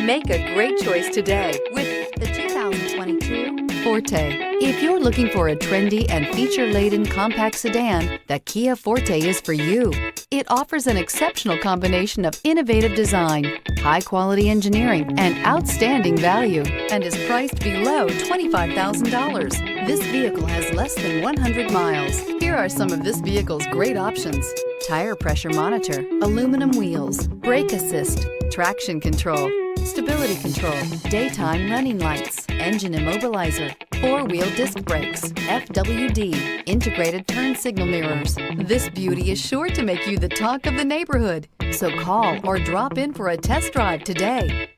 Make a great choice today with the 2022 Forte. If you're looking for a trendy and feature-laden compact sedan, the Kia Forte is for you. It offers an exceptional combination of innovative design, high-quality engineering, and outstanding value, and is priced below $25,000. This vehicle has less than 100 miles. Here are some of this vehicle's great options: tire pressure monitor, aluminum wheels, brake assist, traction control, stability control, daytime running lights, engine immobilizer, four-wheel disc brakes, FWD, integrated turn signal mirrors. This beauty is sure to make you the talk of the neighborhood. So call or drop in for a test drive today.